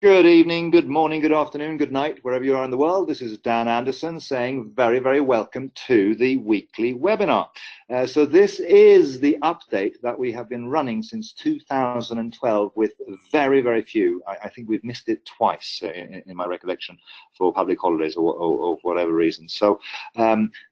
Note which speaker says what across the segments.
Speaker 1: Good evening, good morning, good afternoon, good night, wherever you are in the world. This is Dan Anderson saying very, very welcome to the weekly webinar. So this is the update that we have been running since 2012 with very, very few. I think we've missed it twice in my recollection for public holidays or whatever reason. So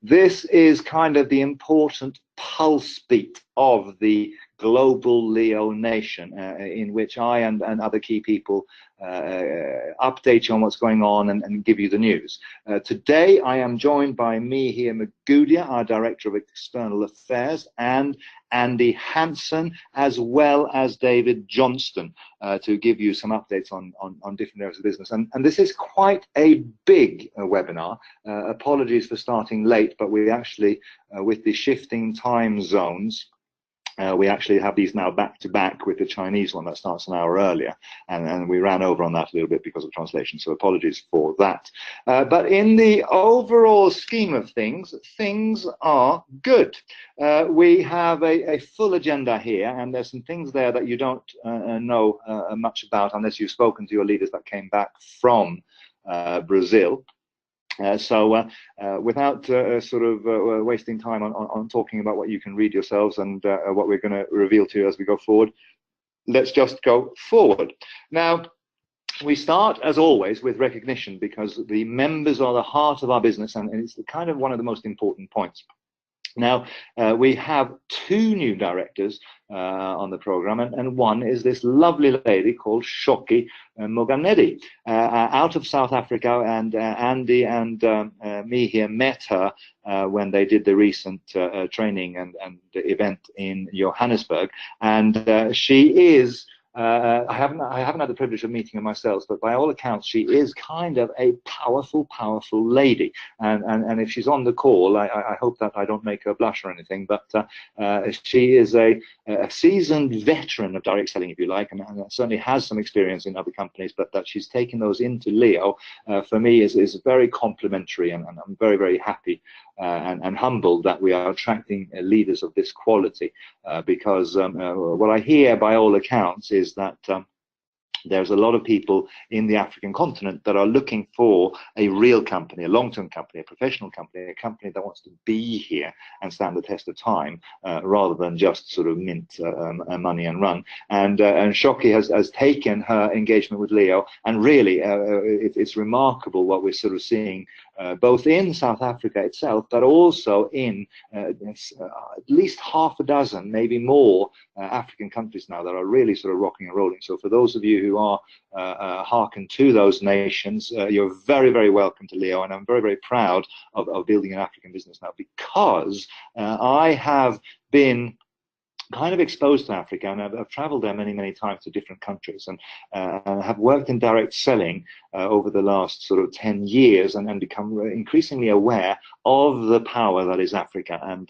Speaker 1: this is kind of the important pulse beat of the global Leo nation, in which I and other key people update you on what's going on and give you the news. Today I am joined by Mihir Magudia, our Director of External Affairs, and Andy Hansen, as well as David Johnston, to give you some updates on different areas of business. And this is quite a big webinar. Apologies for starting late, but we actually, with the shifting time zones, we actually have these now back to back with the Chinese one that starts an hour earlier, and we ran over on that a little bit because of translation, so apologies for that. But in the overall scheme of things, things are good. We have a full agenda here, and there's some things there that you don't know much about unless you've spoken to your leaders that came back from Brazil. Without wasting time on talking about what you can read yourselves and what we're going to reveal to you as we go forward, let's just go forward. Now, we start, as always, with recognition, because the members are the heart of our business, and it's kind of one of the most important points. Now, we have two new directors on the program, and one is this lovely lady called Shoki Moganedi, out of South Africa, and Andy and me here met her when they did the recent training and event in Johannesburg, and she is I haven't had the privilege of meeting her myself, but by all accounts, she is kind of a powerful lady. And if she's on the call, I hope that I don't make her blush or anything. But she is a seasoned veteran of direct selling, if you like, and certainly has some experience in other companies. But that she's taken those into Leo, for me, is very complimentary, and I'm very, very happy and humbled that we are attracting leaders of this quality, because what I hear by all accounts is that there's a lot of people in the African continent that are looking for a real company, a long-term company, a professional company, a company that wants to be here and stand the test of time, rather than just sort of mint money and run. And Shoki has taken her engagement with Leo, and really it's remarkable what we're sort of seeing, both in South Africa itself, but also in at least half a dozen, maybe more, African countries now that are really sort of rocking and rolling. So for those of you who are hearken to those nations, you're very, very welcome to Leo, and I'm very, very proud of building an African business now, because I have been kind of exposed to Africa, and I've traveled there many, many times to different countries, and have worked in direct selling over the last sort of 10 years, and become increasingly aware of the power that is Africa. And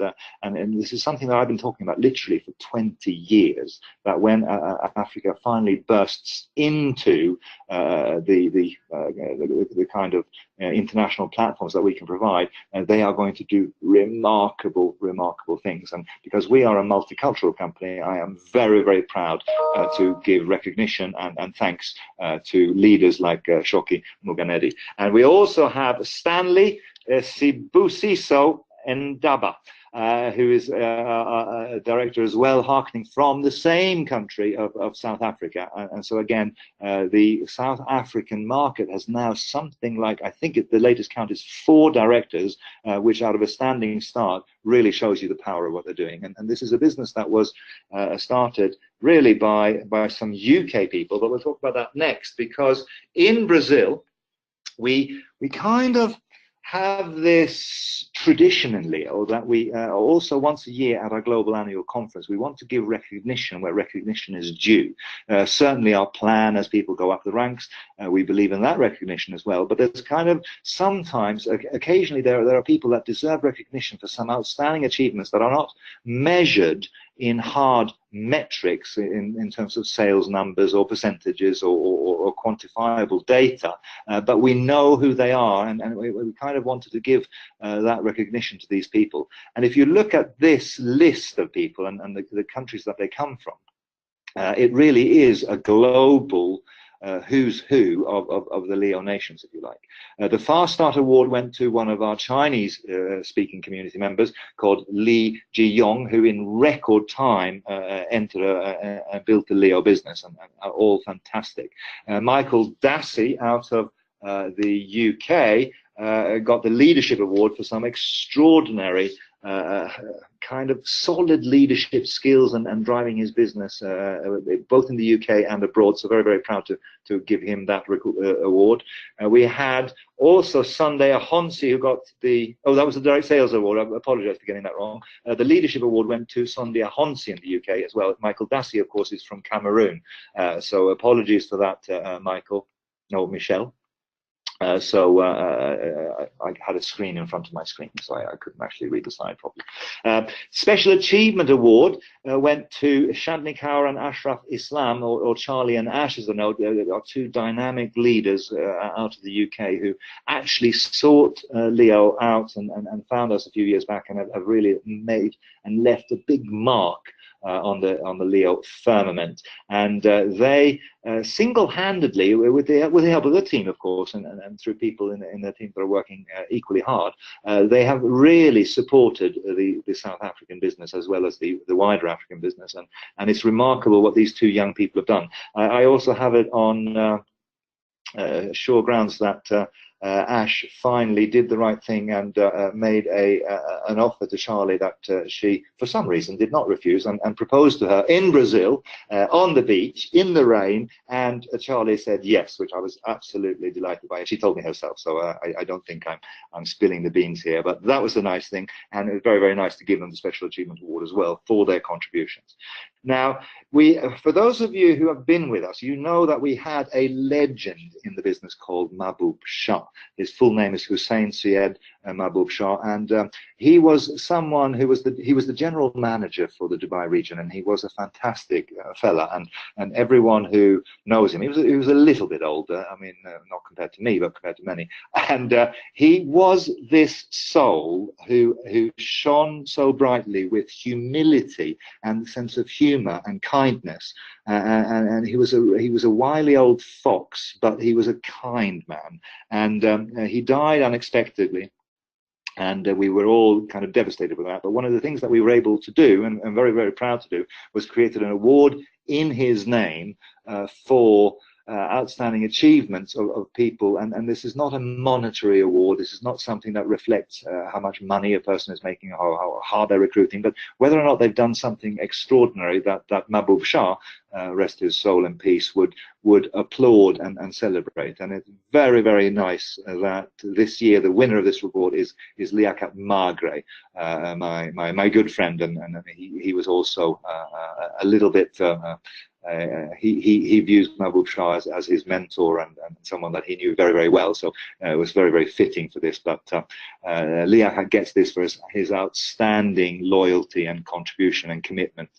Speaker 1: this is something that I've been talking about literally for 20 years, that when Africa finally bursts into the kind of international platforms that we can provide, they are going to do remarkable things. And because we are a multicultural company, I am very, very proud to give recognition and thanks to leaders like Shoki Moganedi. And we also have Stanley Sibusiso Ndaba, who is a director as well, hearkening from the same country of South Africa. And so again, the South African market has now something like, I think the latest count is 4 directors, which out of a standing start really shows you the power of what they're doing. And this is a business that was started really by some UK people, but we'll talk about that next, because in Brazil, we kind of have this tradition in Leo that we also once a year at our global annual conference, we want to give recognition where recognition is due. Certainly our plan as people go up the ranks, we believe in that recognition as well, but there's kind of sometimes, occasionally there are people that deserve recognition for some outstanding achievements that are not measured in hard metrics in terms of sales numbers or percentages or quantifiable data, but we know who they are, and we kind of wanted to give that recognition to these people. And if you look at this list of people and the countries that they come from, it really is a global who's who of the Leo nations, if you like. The Fast Start Award went to one of our Chinese speaking community members called Li Jiyong, who in record time entered and built a Leo business, and are all fantastic. Michael Dassey out of the UK got the Leadership Award for some extraordinary kind of solid leadership skills and driving his business both in the UK and abroad. So very, very proud to give him that award. We had also Sunday Ahonsi, who got that was the Direct Sales Award. I apologize for getting that wrong. The Leadership Award went to Sunday Ahonsi in the UK as well. Michael Dassey, of course, is from Cameroon. So apologies for that, Michael. No, Michelle. I had a screen in front of my screen, so I couldn't actually read the slide properly. Special Achievement Award went to Shandni Kaur and Ashraf Islam, or Charlie and Ash, as I know. They are two dynamic leaders out of the UK who actually sought Leo out and found us a few years back, and have really made and left a big mark on the Leo firmament. And they single-handedly, with the help of the team, of course, and through people in the team that are working equally hard, they have really supported the South African business as well as the wider African business, and it's remarkable what these two young people have done. I also have it on sure grounds that Ash finally did the right thing and made an offer to Charlie that she, for some reason, did not refuse, and proposed to her in Brazil, on the beach, in the rain, and Charlie said yes, which I was absolutely delighted by. She told me herself, so I don't think I'm spilling the beans here, but that was a nice thing, and it was very, very nice to give them the Special Achievement Award as well for their contributions. Now, for those of you who have been with us, you know that we had a legend in the business called Mahbub Shah. His full name is Hussein Syed Mahbub Shah, and he was someone who was the general manager for the Dubai region, and he was a fantastic fella, and everyone who knows him, he was a little bit older. I mean, not compared to me, but compared to many, and he was this soul who shone so brightly with humility and sense of humor and kindness, and he was a wily old fox, but he was a kind man, and he died unexpectedly, and we were all kind of devastated with that. But one of the things that we were able to do, and very, very proud to do, was created an award in his name for outstanding achievements of people, and this is not a monetary award. This is not something that reflects how much money a person is making or how hard they're recruiting, but whether or not they've done something extraordinary that Mahbub Shah, rest his soul in peace, would applaud and celebrate. And it's very, very nice that this year the winner of this award is Liaquat Magre, my good friend, and he was also a little bit he views Mahbub Shah as his mentor and someone that he knew very, very well. So it was very, very fitting for this. But Liaquat gets this for his outstanding loyalty and contribution and commitment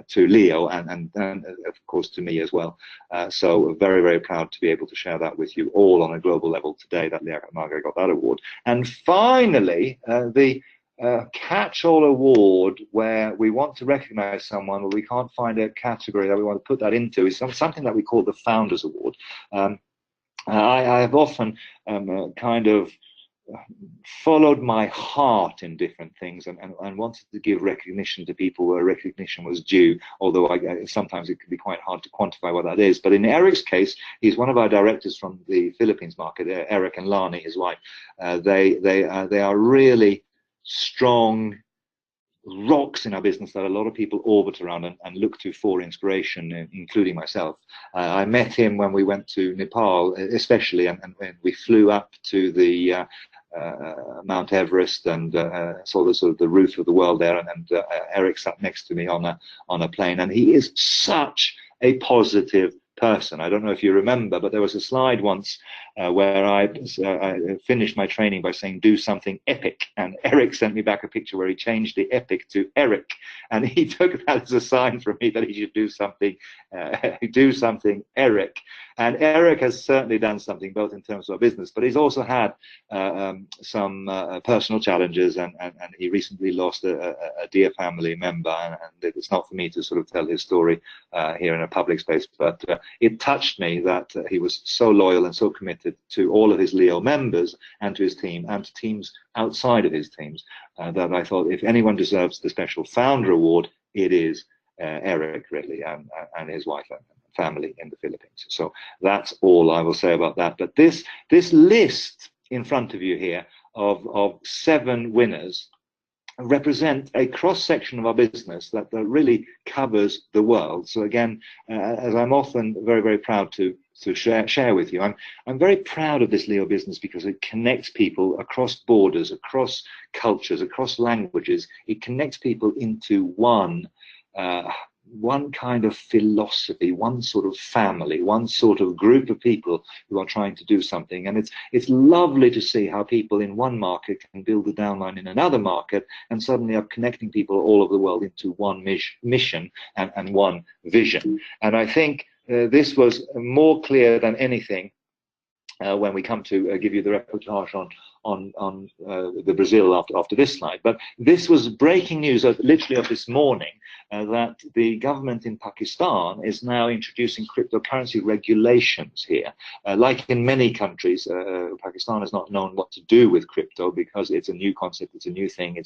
Speaker 1: to Leo and of course to me as well. So very, very proud to be able to share that with you all on a global level today, that Liaquat Magre got that award. And finally, the catch-all award, where we want to recognize someone, or we can't find a category that we want to put that into, is something that we call the Founders Award. I have often kind of followed my heart in different things and wanted to give recognition to people where recognition was due, although sometimes it can be quite hard to quantify what that is. But in Eric's case, he's one of our directors from the Philippines market, Eric and Lani, his wife. They are really strong rocks in our business that a lot of people orbit around and look to for inspiration, including myself. I met him when we went to Nepal, especially, and when we flew up to the Mount Everest and saw the sort of the roof of the world there, and Eric sat next to me on a plane, and he is such a positive person. I don't know if you remember, but there was a slide once where I finished my training by saying do something epic, and Eric sent me back a picture where he changed the epic to Eric, and he took that as a sign for me that he should do something Eric. And Eric has certainly done something both in terms of our business, but he's also had some personal challenges, and he recently lost a dear family member, and it's not for me to sort of tell his story here in a public space, but it touched me that he was so loyal and so committed to all of his Leo members and to his team and to teams outside of his teams, that I thought if anyone deserves the special founder award, it is Eric, really, and his wife and family in the Philippines. So that's all I will say about that. But this list in front of you here of 7 winners represent a cross-section of our business that really covers the world. So again, as I'm often very, very proud to share with you, I'm very proud of this Leo business because it connects people across borders, across cultures, across languages. It connects people into one kind of philosophy, one sort of family, one sort of group of people who are trying to do something. And it's lovely to see how people in one market can build a downline in another market and suddenly are connecting people all over the world into one mission and one vision. And I think this was more clear than anything when we come to give you the reportage on the Brazil after this slide. But this was breaking news literally of this morning, that the government in Pakistan is now introducing cryptocurrency regulations here. Like in many countries, Pakistan is not known what to do with crypto because it's a new concept, it's a new thing,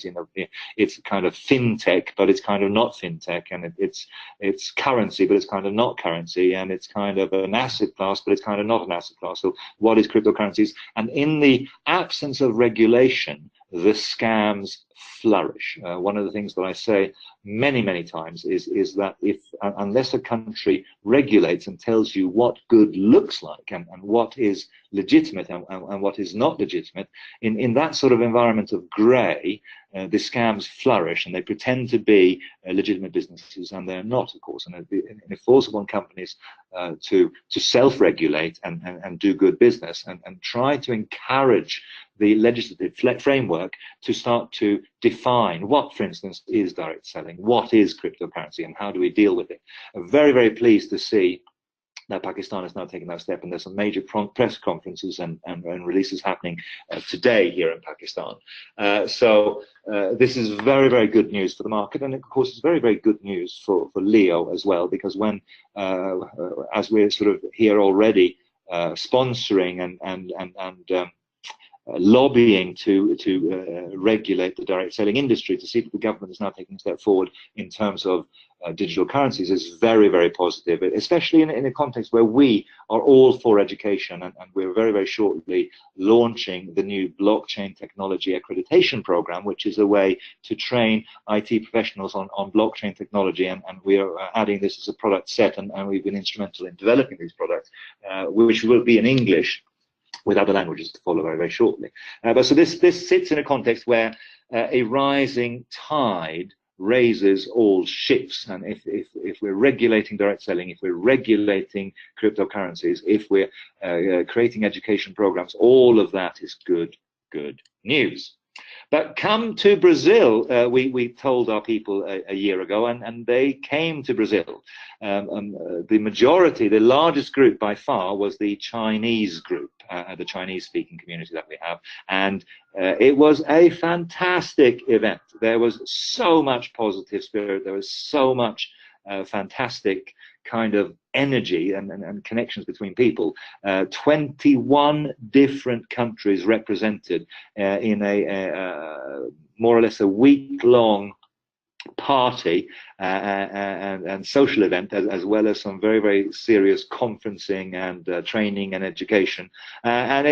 Speaker 1: it's kind of fintech, but it's kind of not fintech, and it's currency, but it's kind of not currency, and it's kind of an asset class, but it's kind of not an asset class. So what is cryptocurrencies? And in the absence of regulation, the scams flourish. One of the things that I say many times is that unless a country regulates and tells you what good looks like and what is legitimate and what is not legitimate, in that sort of environment of grey, the scams flourish and they pretend to be legitimate businesses, and they're not, of course. And it falls upon companies to self-regulate and do good business and try to encourage the legislative framework to start to define what, for instance, is direct selling, what is cryptocurrency, and how do we deal with it. I'm very, very pleased to see that Pakistan is now taking that step, and there's some major press conferences and releases happening today here in Pakistan. So this is very, very good news for the market, and of course it's very, very good news for Leo as well, because when, as we're sort of here already, sponsoring and lobbying to regulate the direct selling industry, to see that the government is now taking a step forward in terms of digital currencies is very, very positive, especially in a context where we are all for education, and we're very, very shortly launching the new blockchain technology accreditation program, which is a way to train IT professionals on blockchain technology, and we are adding this as a product set, and we've been instrumental in developing these products, which will be in English, with other languages to follow very, very shortly. But so this sits in a context where a rising tide raises all ships, and if we're regulating direct selling, if we're regulating cryptocurrencies, if we're creating education programs, all of that is good news. But come to Brazil, we told our people a year ago, and they came to Brazil. The majority, the largest group by far, was the Chinese group, the Chinese-speaking community that we have. And it was a fantastic event. There was so much positive spirit. There was so much fantastic kind of energy and connections between people. 21 different countries represented in a more or less a week-long party and social event, as well as some very, very serious conferencing and training and education. And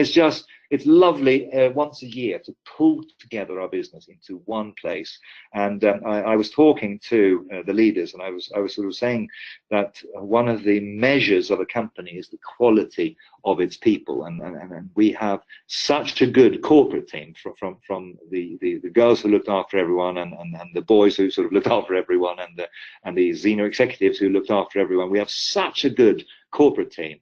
Speaker 1: it's lovely once a year to pull together our business into one place. And I was talking to the leaders, and I was sort of saying that one of the measures of a company is the quality of its people, and we have such a good corporate team, from the girls who looked after everyone, and the boys who sort of looked after everyone, and the senior executives who looked after everyone. We have such a good corporate team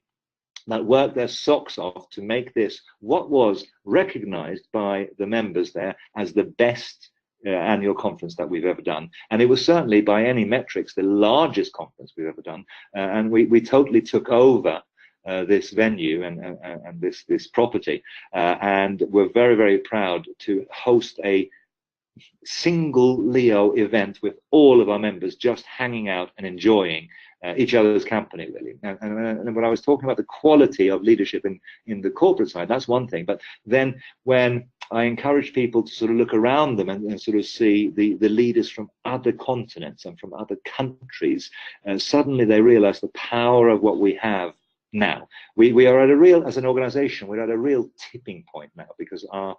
Speaker 1: that worked their socks off to make this what was recognized by the members there as the best annual conference that we've ever done. And it was certainly, by any metrics, the largest conference we've ever done. And we totally took over this venue and this property, and we're very, very proud to host a single Leo event with all of our members just hanging out and enjoying each other's company, really. And when I was talking about the quality of leadership in the corporate side, that's one thing. But then when I encourage people to sort of look around them and sort of see the leaders from other continents and from other countries, suddenly they realize the power of what we have now. We are at a real, as an organization, we're at a real tipping point now, because our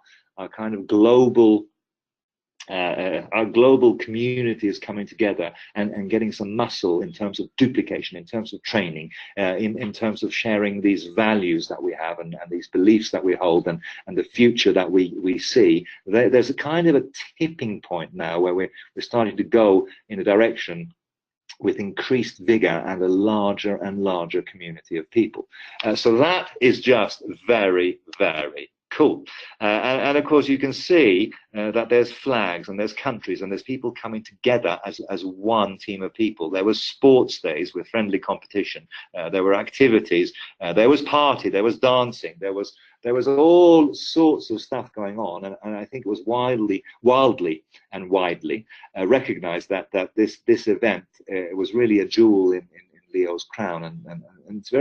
Speaker 1: kind of global community is coming together and getting some muscle in terms of duplication, in terms of training, in terms of sharing these values that we have and these beliefs that we hold and the future that we see. There's a kind of a tipping point now where we're starting to go in a direction with increased vigor and a larger and larger community of people. So that is just very, very cool. And of course you can see that there's flags and there's countries and there's people coming together as one team of people. There was sports days with friendly competition, there were activities, there was party, there was dancing, there was all sorts of stuff going on, and I think it was wildly and widely recognized that this event was really a jewel in Leo's crown, and it's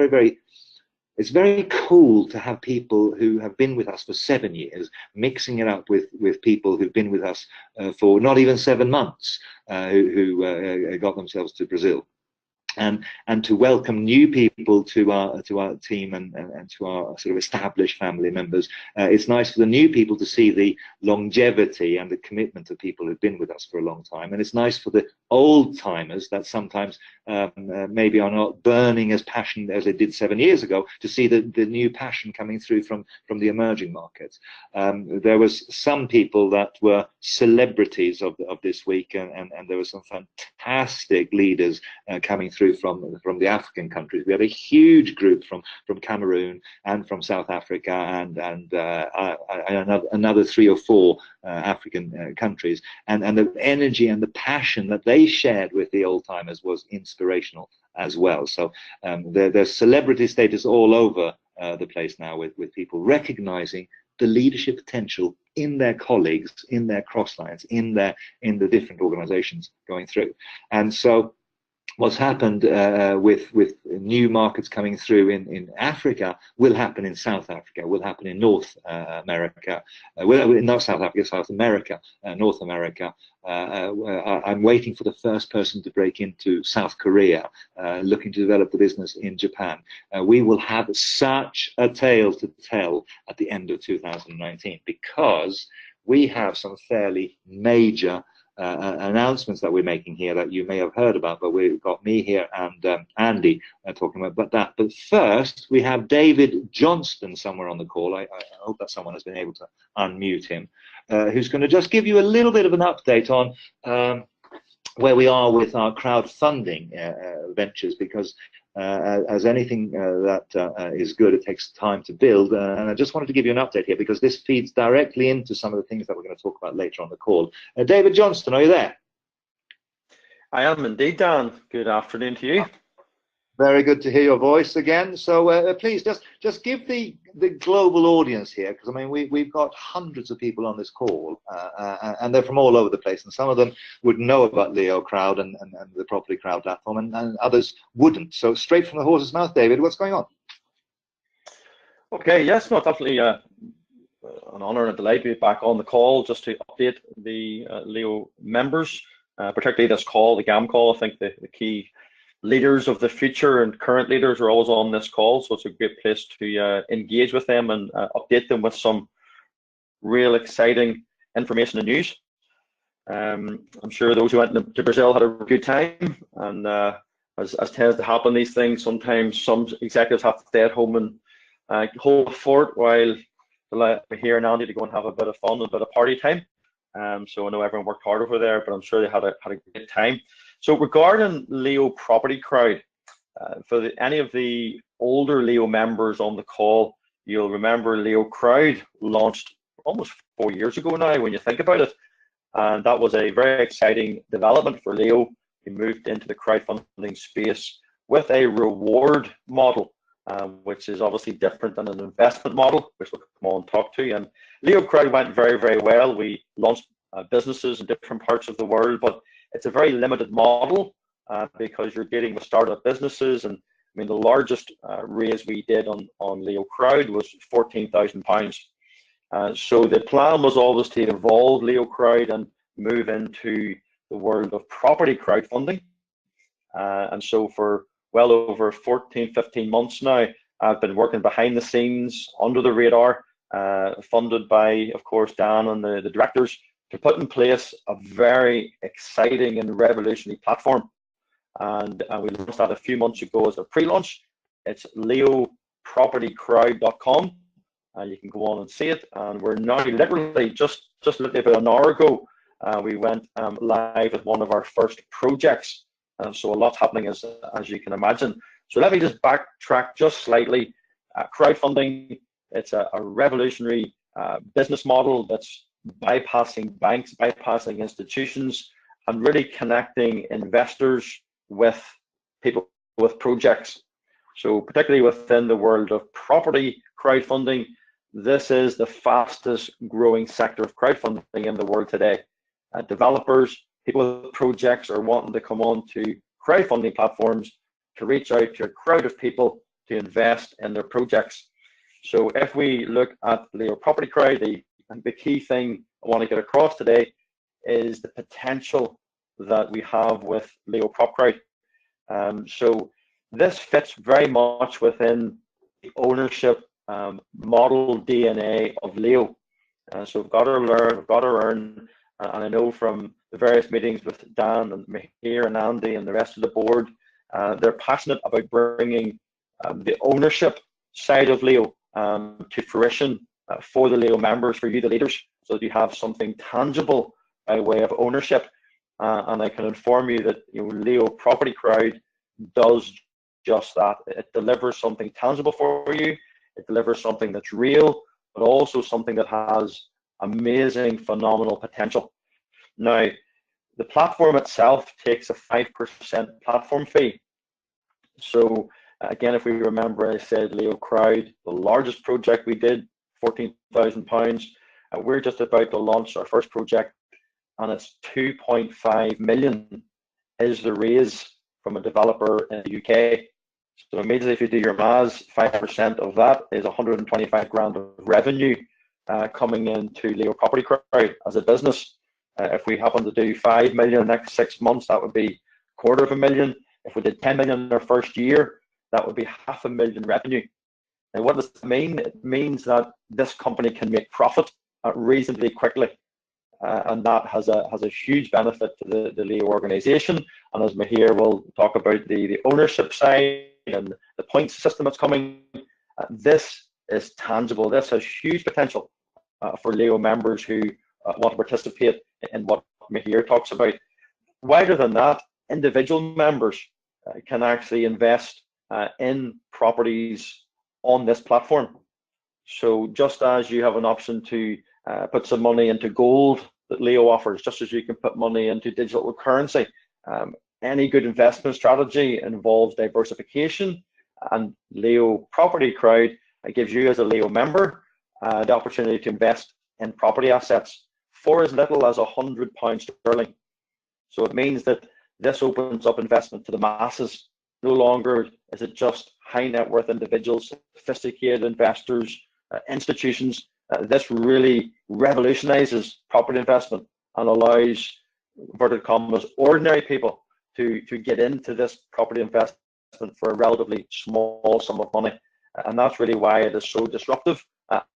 Speaker 1: it's very cool to have people who have been with us for 7 years mixing it up with people who've been with us for not even 7 months, who got themselves to Brazil. And to welcome new people to our team and to our sort of established family members. It's nice for the new people to see the longevity and the commitment of people who've been with us for a long time, and it's nice for the old timers that sometimes maybe are not burning as passionate as they did 7 years ago, to see the new passion coming through from the emerging markets. There was some people that were celebrities of this week, and there were some fantastic leaders coming through from the African countries. We had a huge group from Cameroon and from South Africa and another 3 or 4 African countries, and the energy and the passion that they shared with the old timers was inspirational as well. So there's celebrity status all over the place now, with people recognizing the leadership potential in their colleagues, in their cross lines, in the different organizations going through. And so what's happened with new markets coming through in Africa will happen in South Africa, will happen in North America, not South Africa, South America, North America. I'm waiting for the first person to break into South Korea, looking to develop the business in Japan. We will have such a tale to tell at the end of 2019, because we have some fairly major announcements that we're making here that you may have heard about, but we've got me here and Andy talking about that. But first, we have David Johnston somewhere on the call. I hope that someone has been able to unmute him, who's going to just give you a little bit of an update on where we are with our crowdfunding ventures, because as anything that is good, it takes time to build, and I just wanted to give you an update here, because this feeds directly into some of the things that we're going to talk about later on the call. David Johnston, are you there?
Speaker 2: I am indeed, Dan. Good afternoon to you.
Speaker 1: Very good to hear your voice again. So please just give the global audience here, because I mean we've got hundreds of people on this call, and they're from all over the place, and some of them would know about Leo Crowd and the Property Crowd platform, and others wouldn't. So straight from the horse's mouth, David, what's going on?
Speaker 2: Okay, yes, no, definitely an honor and a delight to be back on the call just to update the Leo members, particularly this call, the GAM call. I think the key leaders of the future and current leaders are always on this call, so it's a great place to engage with them and update them with some real exciting information and news. I'm sure those who went to Brazil had a good time, and as tends to happen, these things, sometimes some executives have to stay at home and hold the fort while we're here and Andy to go and have a bit of fun, a bit of party time. So I know everyone worked hard over there, but I'm sure they had a good time. So regarding Leo Property Crowd, for any of the older Leo members on the call, you'll remember Leo Crowd launched almost 4 years ago now, when you think about it. And that was a very exciting development for Leo. We moved into the crowdfunding space with a reward model. which is obviously different than an investment model, which we'll come on and talk to. And Leo Crowd went very, very well. We launched businesses in different parts of the world, but it's a very limited model because you're dealing with startup businesses. And I mean, the largest raise we did on Leo Crowd was £14,000. So the plan was always to evolve Leo Crowd and move into the world of property crowdfunding. And so for well over 14, 15 months now, I've been working behind the scenes, under the radar, funded by, of course, Dan and the directors, to put in place a very exciting and revolutionary platform. And we launched that a few months ago as a pre-launch. It's leopropertycrowd.com, and you can go on and see it. And we're now literally just literally about an hour ago, we went live with one of our first projects. So a lot's happening as you can imagine. So let me just backtrack just slightly. Crowdfunding, it's a revolutionary business model that's bypassing banks, bypassing institutions, and really connecting investors with people with projects. So particularly within the world of property crowdfunding, this is the fastest growing sector of crowdfunding in the world today. Developers, people with projects are wanting to come on to crowdfunding platforms to reach out to a crowd of people to invest in their projects. So if we look at Leo Property Crowd, the key thing I want to get across today is the potential that we have with Leo Prop Crowd. So this fits very much within the ownership model DNA of Leo. So we've got to learn, we've got to earn, and I know from the various meetings with Dan and Mihir and Andy and the rest of the board, they're passionate about bringing the ownership side of Leo to fruition for the Leo members, for you, the leaders, so that you have something tangible by way of ownership. And I can inform you that Leo Property Crowd does just that. It delivers something tangible for you. It delivers something that's real, but also something that has amazing, phenomenal potential. Now, the platform itself takes a 5% platform fee. So again, if we remember, I said Leo Crowd, the largest project we did, £14,000. We're just about to launch our first project, and it's 2.5 million is the raise from a developer in the UK. So immediately, if you do your maths, 5% of that is 125 grand of revenue coming into Leo Property Crowd as a business. If we happen to do 5 million in the next 6 months, that would be $250,000. If we did 10 million in our first year, that would be $500,000 revenue. And what does it mean? It means that this company can make profit reasonably quickly. And that has a huge benefit to the Leo organization. And as Mihir will talk about the ownership side and the points system that's coming, this is tangible. This has huge potential for Leo members who want to participate in what Mihir talks about. Wider than that, individual members can actually invest in properties on this platform. So just as you have an option to put some money into gold that Leo offers, just as you can put money into digital currency, any good investment strategy involves diversification, and Leo Property Crowd gives you as a Leo member the opportunity to invest in property assets for as little as £100 sterling. So it means that this opens up investment to the masses. No longer is it just high net worth individuals, sophisticated investors, institutions. This really revolutionizes property investment and allows, inverted commas, ordinary people to get into this property investment for a relatively small sum of money. And that's really why it is so disruptive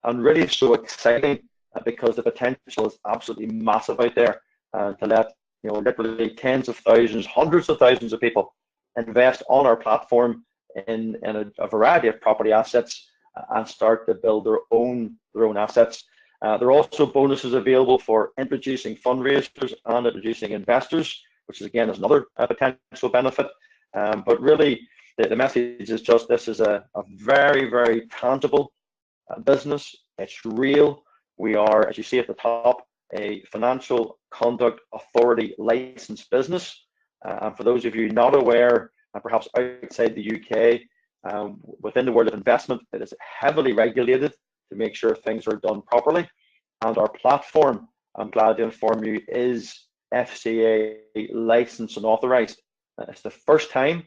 Speaker 2: and really so exciting, because the potential is absolutely massive out there to let literally tens of thousands, hundreds of thousands of people invest on our platform in a variety of property assets and start to build their own assets. There are also bonuses available for introducing fundraisers and introducing investors, which is again is another potential benefit. But really, the message is just this is a very, very tangible business. It's real. We are, as you see at the top, a financial conduct authority licensed business. And for those of you not aware, and perhaps outside the UK, Within the world of investment, it is heavily regulated to make sure things are done properly. And our platform, I'm glad to inform you, is FCA licensed and authorized. It's the first time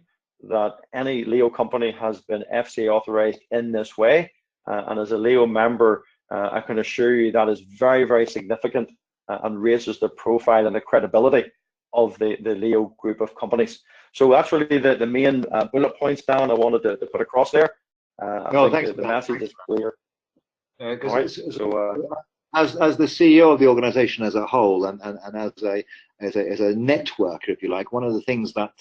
Speaker 2: that any Leo company has been FCA authorized in this way. And as a Leo member, I can assure you that is very, very significant and raises the profile and the credibility of the Leo group of companies. So that's really the main bullet points, Dan, I wanted to put across there. I think the message is clear.
Speaker 1: Right, so, as the CEO of the organization as a whole, and as a networker, if you like, one of the things that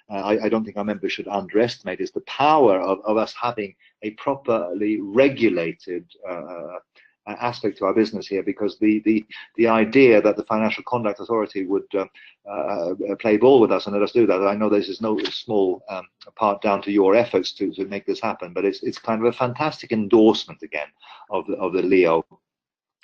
Speaker 1: I don't think our members should underestimate is the power of us having a properly regulated aspect to our business here, because the idea that the Financial Conduct Authority would play ball with us and let us do that, I know this is no small part down to your efforts to make this happen, but it's kind of a fantastic endorsement again of the Leo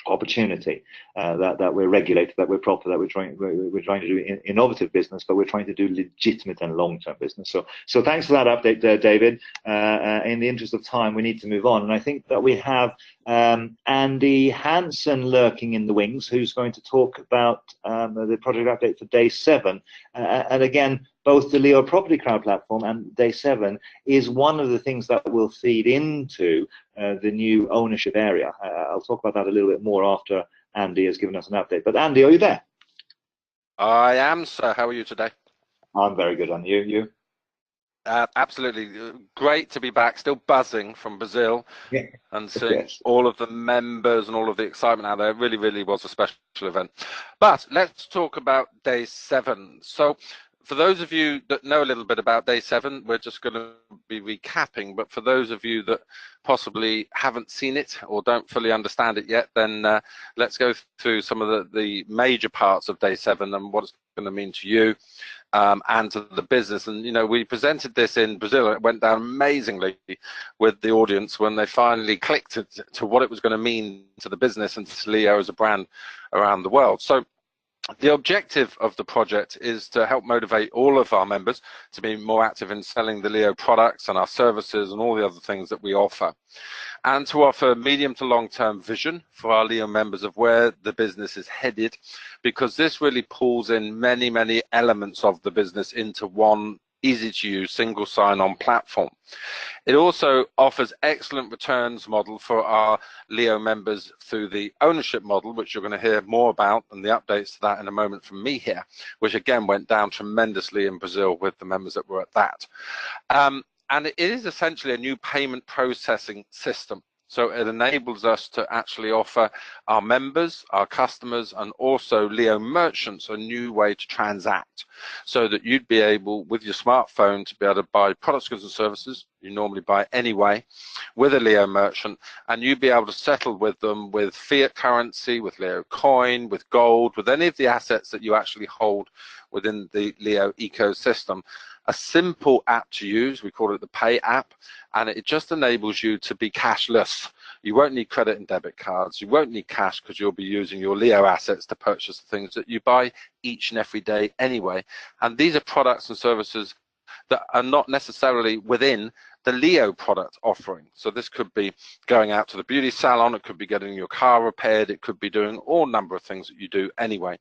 Speaker 1: opportunity, that we're regulated, that we're proper, that we're trying to do innovative business, but we're trying to do legitimate and long-term business. So thanks for that update, David. In the interest of time, we need to move on, and I think that we have Andy Hansen lurking in the wings, who's going to talk about the project update for day 7. And again, both the Leo Property Crowd platform and day 7 is one of the things that will feed into the new ownership area. I'll talk about that a little bit more after Andy has given us an update. But Andy, are you there?
Speaker 3: I am, sir. How are you today?
Speaker 1: I'm very good. And you?
Speaker 3: Absolutely great to be back, still buzzing from Brazil, yeah, and seeing all of the members and all of the excitement out there. It really was a special event. But let's talk about day 7. So for those of you that know a little bit about day 7, we're just going to be recapping, but for those of you that possibly haven't seen it or don't fully understand it yet, then let's go through some of the major parts of day 7 and what it's going to mean to you and to the business. And you know, we presented this in Brazil, and it went down amazingly with the audience when they finally clicked to what it was going to mean to the business and to Leo as a brand around the world. So the objective of the project is to help motivate all of our members to be more active in selling the Leo products and our services and all the other things that we offer, and to offer medium to long-term vision for our Leo members of where the business is headed, because this really pulls in many elements of the business into one easy-to-use single sign-on platform. It also offers excellent returns model for our Leo members through the ownership model, which you're going to hear more about, and the updates to that in a moment from me here, which again went down tremendously in Brazil with the members that were at that. And it is essentially a new payment processing system. So it enables us to actually offer our members, our customers, and also Leo merchants a new way to transact, so that you'd be able, with your smartphone, to be able to buy products, goods, and services you normally buy anyway with a Leo merchant, and you'd be able to settle with them with fiat currency, with Leo coin, with gold, with any of the assets that you actually hold within the Leo ecosystem. A simple app to use, we call it the Pay app, and it just enables you to be cashless. You won't need credit and debit cards, you won't need cash, because you'll be using your Leo assets to purchase the things that you buy each and every day anyway. And these are products and services that are not necessarily within the Leo product offering. So this could be going out to the beauty salon, it could be getting your car repaired, it could be doing all number of things that you do anyway.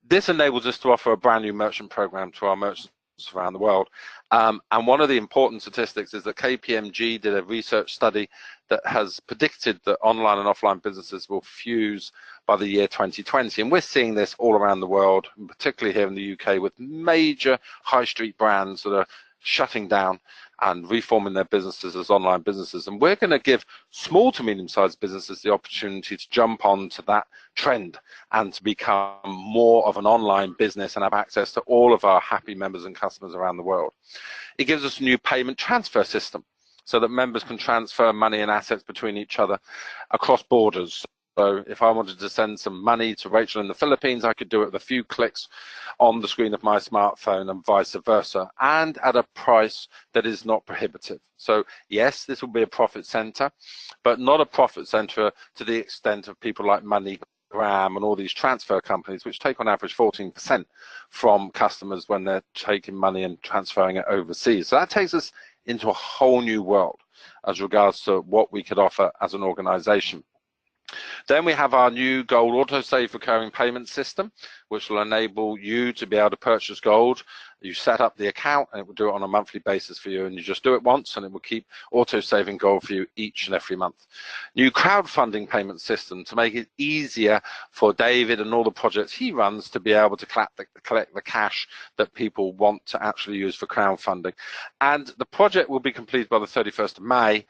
Speaker 3: This enables us to offer a brand new merchant program to our merchants around the world. And one of the important statistics is that KPMG did a research study that has predicted that online and offline businesses will fuse by the year 2020. And we're seeing this all around the world, and particularly here in the UK, with major high street brands that are shutting down and reforming their businesses as online businesses. And we're going to give small to medium-sized businesses the opportunity to jump onto that trend and to become more of an online business and have access to all of our happy members and customers around the world. It gives us a new payment transfer system so that members can transfer money and assets between each other across borders. So if I wanted to send some money to Rachel in the Philippines, I could do it with a few clicks on the screen of my smartphone and vice versa, and at a price that is not prohibitive. So yes, this will be a profit center, but not a profit center to the extent of people like MoneyGram and all these transfer companies, which take on average 14% from customers when they're taking money and transferring it overseas. So that takes us into a whole new world as regards to what we could offer as an organization. Then we have our new gold autosave recurring payment system, which will enable you to be able to purchase gold. You set up the account and it will do it on a monthly basis for you, and you just do it once and it will keep auto-saving gold for you each and every month. New crowdfunding payment system to make it easier for David and all the projects he runs to be able to collect the cash that people want to actually use for crowdfunding. And the project will be completed by the 31st of May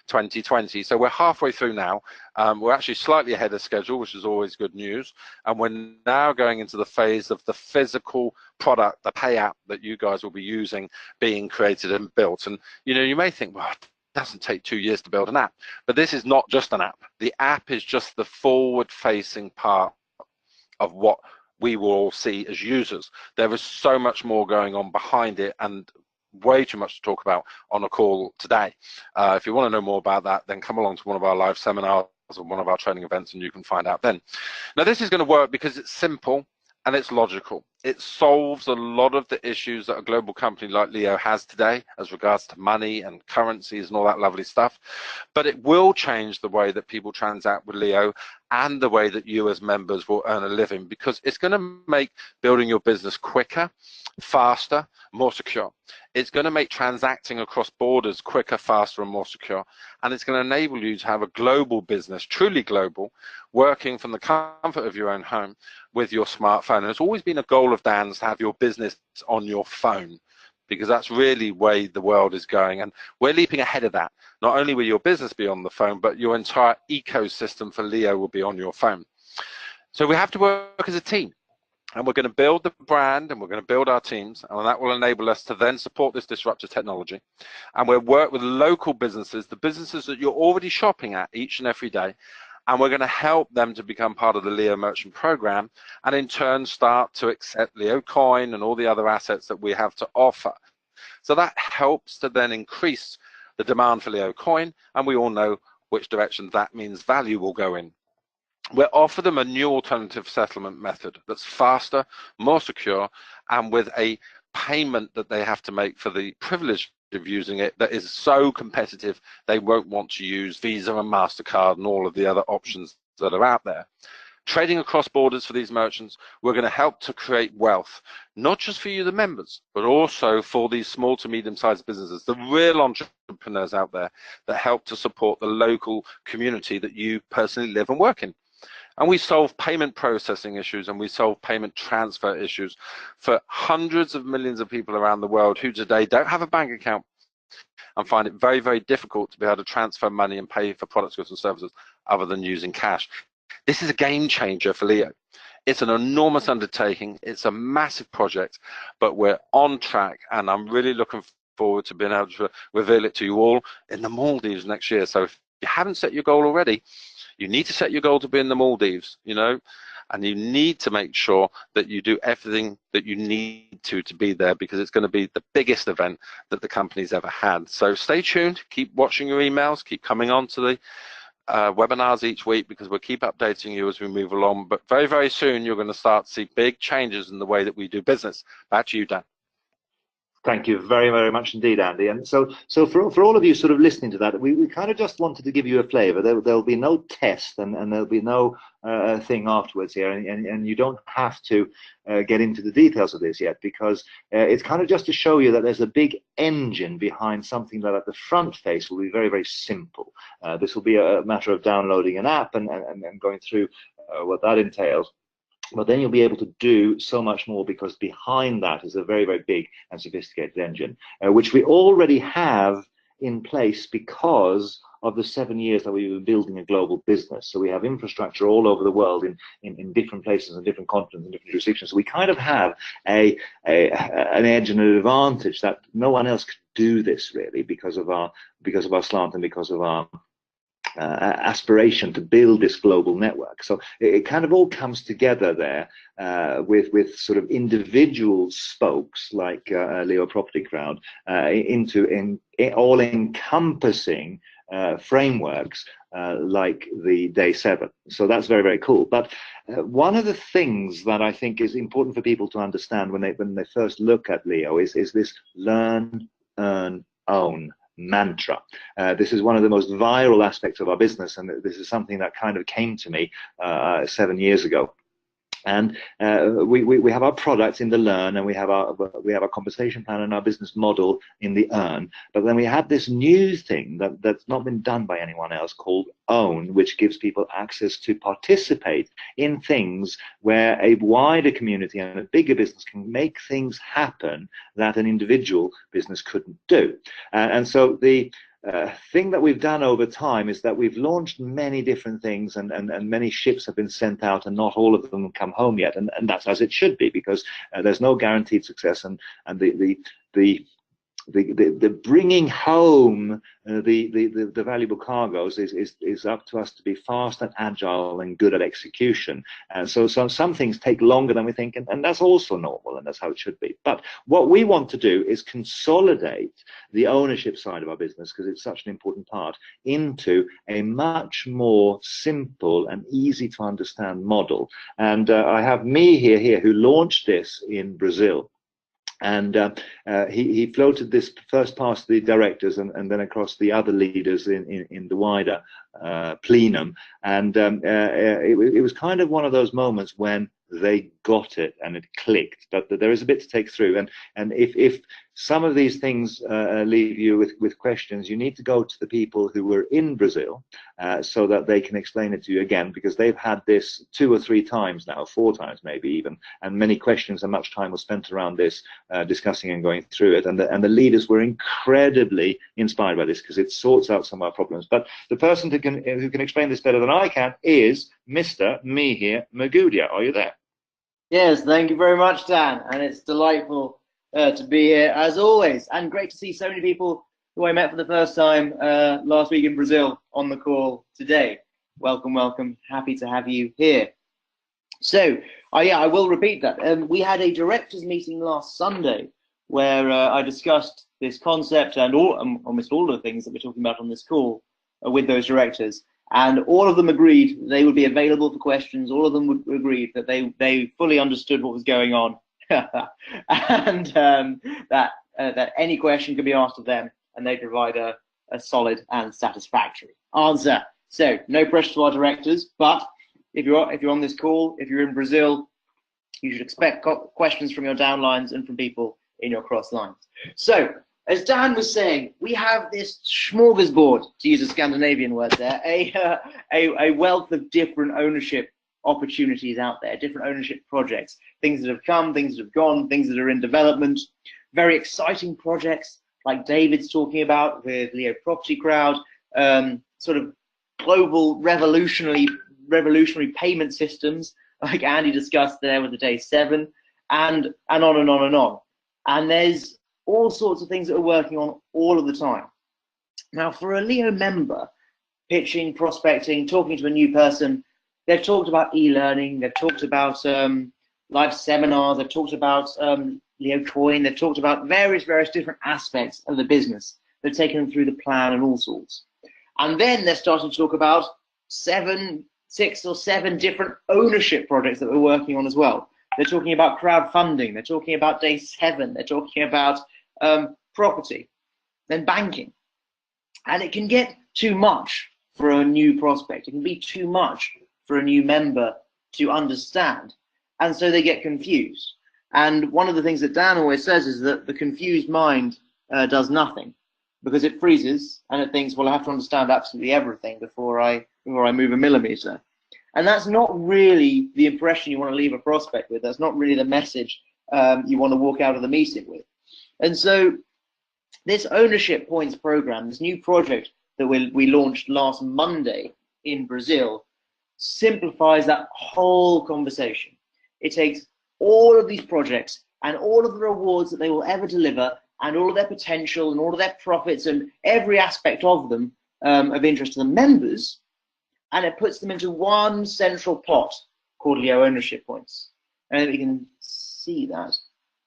Speaker 3: 2020. So we're halfway through now. We're actually slightly ahead of schedule, which is always good news. And we're now going into the phase of the physical product, the pay app that you guys will be using, being created and built. And you may think, well, it doesn't take 2 years to build an app, but this is not just an app. The app is just the forward-facing part of what we will all see as users. There is so much more going on behind it, and way too much to talk about on a call today. If you want to know more about that, then come along to one of our live seminars or one of our training events and you can find out then. Now, this is going to work because it's simple and it's logical. It solves a lot of the issues that a global company like Leo has today as regards to money and currencies and all that lovely stuff. But it will change the way that people transact with Leo and the way that you as members will earn a living, because it's going to make building your business quicker, faster, more secure. It's going to make transacting across borders quicker, faster, and more secure. And it's going to enable you to have a global business, truly global, working from the comfort of your own home with your smartphone. And it's always been a goal of Dan's to have your business on your phone, because that's really where the world is going. And we're leaping ahead of that. Not only will your business be on the phone, but your entire ecosystem for Leo will be on your phone. So we have to work as a team. And we're going to build the brand and we're going to build our teams, and that will enable us to then support this disruptive technology. And we'll work with local businesses, the businesses that you're already shopping at each and every day, and we're going to help them to become part of the Leo Merchant Program, and in turn start to accept Leo Coin and all the other assets that we have to offer. So that helps to then increase the demand for Leo Coin, and we all know which direction that means value will go in. We'll offer them a new alternative settlement method that's faster, more secure, and with a payment that they have to make for the privilege of using it that is so competitive they won't want to use Visa and MasterCard and all of the other options that are out there. Trading across borders for these merchants, we're going to help to create wealth, not just for you, the members, but also for these small to medium-sized businesses, the real entrepreneurs out there that help to support the local community that you personally live and work in. And we solve payment processing issues and we solve payment transfer issues for hundreds of millions of people around the world who today don't have a bank account and find it very, very difficult to be able to transfer money and pay for products, goods and services other than using cash. This is a game changer for Leo. It's an enormous undertaking. It's a massive project, but we're on track, and I'm really looking forward to being able to reveal it to you all in the Maldives next year. So if you haven't set your goal already, you need to set your goal to be in the Maldives, and you need to make sure that you do everything that you need to be there, because it's going to be the biggest event that the company's ever had. So stay tuned, keep watching your emails, keep coming on to the webinars each week, because we'll keep updating you as we move along. But very, very soon, you're going to start to see big changes in the way that we do business. Back to you, Dan.
Speaker 1: Thank you very, very much indeed, Andy. And so for all of you sort of listening to that, we kind of just wanted to give you a flavor. There'll be no test and there'll be no thing afterwards here. And you don't have to get into the details of this yet, because it's kind of just to show you that there's a big engine behind something that at the front face will be very, very simple. This will be a matter of downloading an app and going through what that entails. But then you'll be able to do so much more, because behind that is a very, very big and sophisticated engine, which we already have in place because of the 7 years that we've been building a global business. So we have infrastructure all over the world in different places and different continents and different jurisdictions. So we kind of have an edge and an advantage that no one else could do this, really, because of our slant and because of our aspiration to build this global network. So it kind of all comes together there with sort of individual spokes like Leo Property Crowd into all-encompassing frameworks like the Day 7. So that's very, very cool. But one of the things that I think is important for people to understand when they first look at Leo is this learn, earn, own mantra. This is one of the most viral aspects of our business, and this is something that kind of came to me 7 years ago. And we have our products in the learn, and we have our compensation plan and our business model in the earn. But then we have this new thing that's not been done by anyone else called own, which gives people access to participate in things where a wider community and a bigger business can make things happen that an individual business couldn't do. And so the thing that we've done over time is that we've launched many different things, and many ships have been sent out, and not all of them come home yet, and that's as it should be, because there's no guaranteed success, and the bringing home the valuable cargoes is up to us to be fast and agile and good at execution. And so some things take longer than we think, and that's also normal, and that's how it should be. But what we want to do is consolidate the ownership side of our business, because it's such an important part, into a much more simple and easy to understand model. And I have me here who launched this in Brazil. And he floated this first past the directors and then across the other leaders in the wider plenum. And it was kind of one of those moments when they got it and it clicked. But there is a bit to take through. And if some of these things leave you with questions, you need to go to the people who were in Brazil so that they can explain it to you again, because they've had this 2 or 3 times now, 4 times maybe even, and many questions and much time was spent around this, discussing and going through it. And the leaders were incredibly inspired by this, because it sorts out some of our problems. But the person who can explain this better than I can is Mr. Mihir Magudia. Are you there?
Speaker 4: Yes, thank you very much, Dan, and it's delightful to be here as always, and great to see so many people who I met for the first time last week in Brazil on the call today. Welcome, welcome. Happy to have you here. So, yeah, I will repeat that. We had a directors meeting last Sunday where I discussed this concept and almost all of the things that we're talking about on this call with those directors. And all of them agreed they would be available for questions. All of them would agree that they fully understood what was going on, and that any question could be asked of them, and they provide a solid and satisfactory answer. So no pressure to our directors, but if you're on this call, if you're in Brazil, you should expect questions from your downlines and from people in your cross lines. So, as Dan was saying, we have this smorgasbord, to use a Scandinavian word there, a wealth of different ownership opportunities out there, different ownership projects, things that have come, things that have gone, things that are in development, very exciting projects like David's talking about with Leo Property Crowd, sort of global revolutionary payment systems like Andy discussed there with the day 7, and on and on and on. And there's all sorts of things that we're working on all of the time. Now, for a Leo member, pitching, prospecting, talking to a new person, they've talked about e-learning, they've talked about live seminars, they've talked about Leo Coin, they've talked about various different aspects of the business. They've taken them through the plan and all sorts. And then they're starting to talk about 6 or 7 different ownership projects that we're working on as well. They're talking about crowdfunding, they're talking about day 7, they're talking about property, then banking. And it can get too much for a new prospect. It can be too much for a new member to understand. And so they get confused. And one of the things that Dan always says is that the confused mind does nothing, because it freezes and it thinks, well, I have to understand absolutely everything before I move a millimeter. And that's not really the impression you want to leave a prospect with. That's not really the message you want to walk out of the meeting with. And so this ownership points program, this new project that we launched last Monday in Brazil, simplifies that whole conversation. It takes all of these projects and all of the rewards that they will ever deliver and all of their potential and all of their profits and every aspect of them of interest to the members, and it puts them into one central pot called Leo ownership points. And you can see that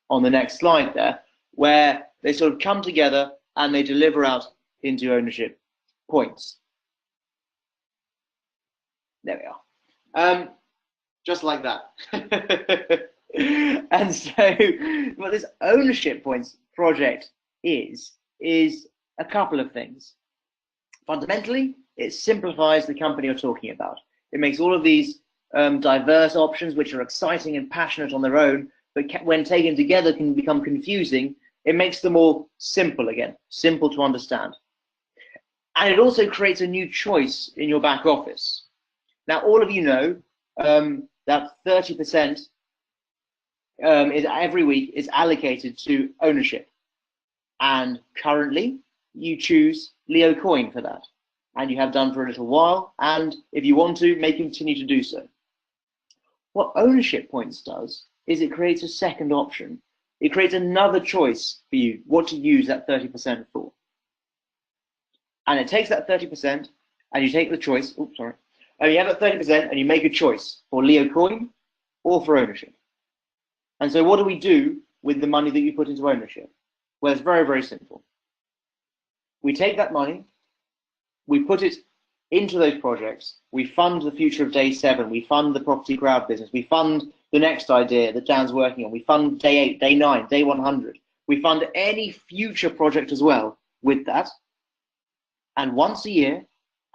Speaker 4: on the next slide there, where they sort of come together and they deliver out into ownership points. There we are. Just like that. And so what this ownership points project is is a couple of things. Fundamentally, it simplifies the company you're talking about. It makes all of these diverse options, which are exciting and passionate on their own, but when taken together can become confusing. It makes them all simple again, simple to understand. And it also creates a new choice in your back office. Now, all of you know that 30% is every week is allocated to ownership. And currently, you choose Leo Coin for that. And you have done for a little while. And if you want to, may continue to do so. What ownership points does is it creates a second option. It creates another choice for you, what to use that 30% for. And it takes that 30% and you take the choice, and you have that 30% and you make a choice for Leo Coin or for ownership. And so what do we do with the money that you put into ownership? Well, it's very, very simple. We take that money, we put it into those projects, we fund the future of day 7, we fund the property crowd business, we fund the next idea that Dan's working on, we fund day 8, day 9, day 100, we fund any future project as well with that. And once a year,